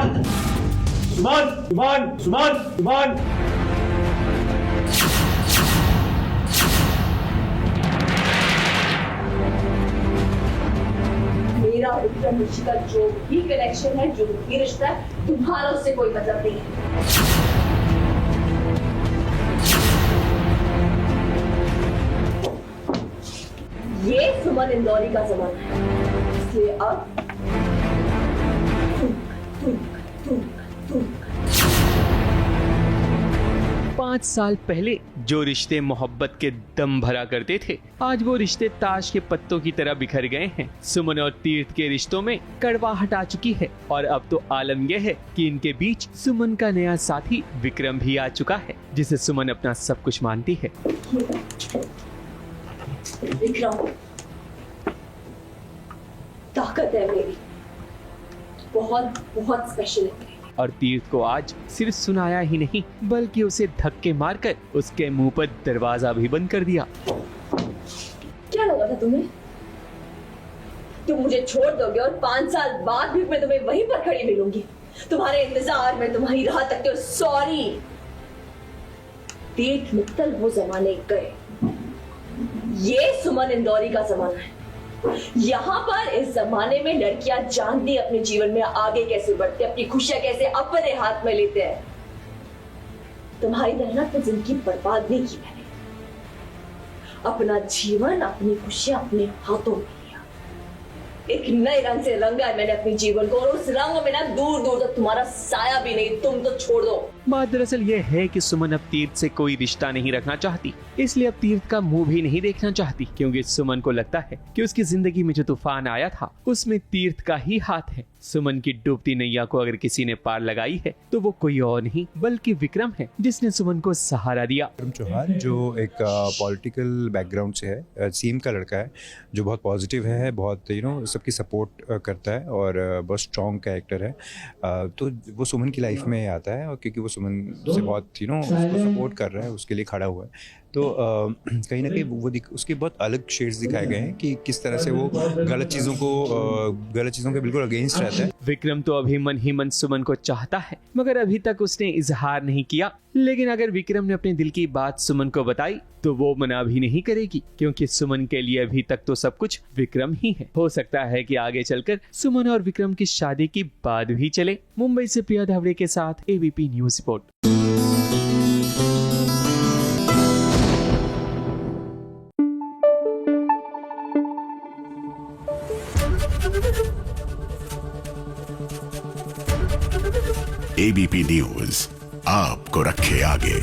सुमन सुमन सुमन सुमन सुमन। मेरा और विक्रम ऋषि का जो भी कनेक्शन है, जो भी रिश्ता है, तुम्हारा उससे कोई मतलब नहीं है। ये सुमन इंदौरी का जमाना है, इसलिए अब तुम 5 साल पहले जो रिश्ते मोहब्बत के दम भरा करते थे, आज वो रिश्ते ताश के पत्तों की तरह बिखर गए हैं। सुमन और तीर्थ के रिश्तों में कड़वाहट आ चुकी है और अब तो आलम यह है कि इनके बीच सुमन का नया साथी विक्रम भी आ चुका है, जिसे सुमन अपना सब कुछ मानती है। विक्रम ताकत है मेरी, बहुत बहुत स्पेशल है। और तीर्थ को आज सिर्फ सुनाया ही नहीं, बल्कि उसे धक्के मारकर उसके मुंह पर दरवाजा भी बंद कर दिया। क्या लगा था तुम्हें? तुम मुझे छोड़ दोगे और 5 साल बाद भी मैं तुम्हें वहीं पर खड़ी मिलूंगी, तुम्हारे इंतजार में, तुम्हारी राह तकते हुए। सॉरी, तीर्थ मित्तल वो जमाने गए, ये सुमन इंदौरी का जमाना है। यहाँ पर इस जमाने में लड़कियां जानती अपने जीवन में आगे कैसे बढ़ते, अपनी खुशियां कैसे अपने हाथ में लेते हैं। तुम्हारी मेहनत में जिंदगी बर्बाद नहीं की मैंने, अपना जीवन, अपनी खुशियां अपने हाथों में लिया। एक नए रंग से रंगा है मैंने अपने जीवन को, और उस रंग में ना दूर दूर तक तुम्हारा साया भी नहीं। तुम तो छोड़ दो। बात दरअसल ये है कि सुमन अब तीर्थ से कोई रिश्ता नहीं रखना चाहती, इसलिए अब तीर्थ का मुंह भी नहीं देखना चाहती, क्योंकि सुमन को लगता है कि उसकी जिंदगी में जो तूफान आया था उसमें तीर्थ का ही हाथ है। सुमन की डूबती नैया को अगर किसी ने पार लगाई है तो वो कोई और नहीं बल्कि विक्रम है, जिसने सुमन को सहारा दिया। विक्रम चौहान जो एक पॉलिटिकल बैकग्राउंड से है, सीएम का लड़का है, जो बहुत पॉजिटिव है, बहुत सबकी सपोर्ट करता है और बहुत स्ट्रॉन्ग कैरेक्टर है। तो वो सुमन की लाइफ में आता है, और क्योंकि वो सुमन से बहुत उसको सपोर्ट कर रहा है, उसके लिए खड़ा हुआ है, तो कहीं ना कहीं वो उसके बहुत अलग शेड्स दिखाए गए हैं कि किस तरह से वो गलत चीज़ों के बिल्कुल अगेंस्ट रहता है। विक्रम तो अभी मन ही मन सुमन को चाहता है, मगर अभी तक उसने इजहार नहीं किया। लेकिन अगर विक्रम ने अपने दिल की बात सुमन को बताई तो वो मना भी नहीं करेगी, क्योंकि सुमन के लिए अभी तक तो सब कुछ विक्रम ही है। हो सकता है कि आगे चलकर सुमन और विक्रम की शादी की बात भी चले। मुंबई से प्रिया धावड़े के साथ ABP news report. ABP news आपको रखे आगे।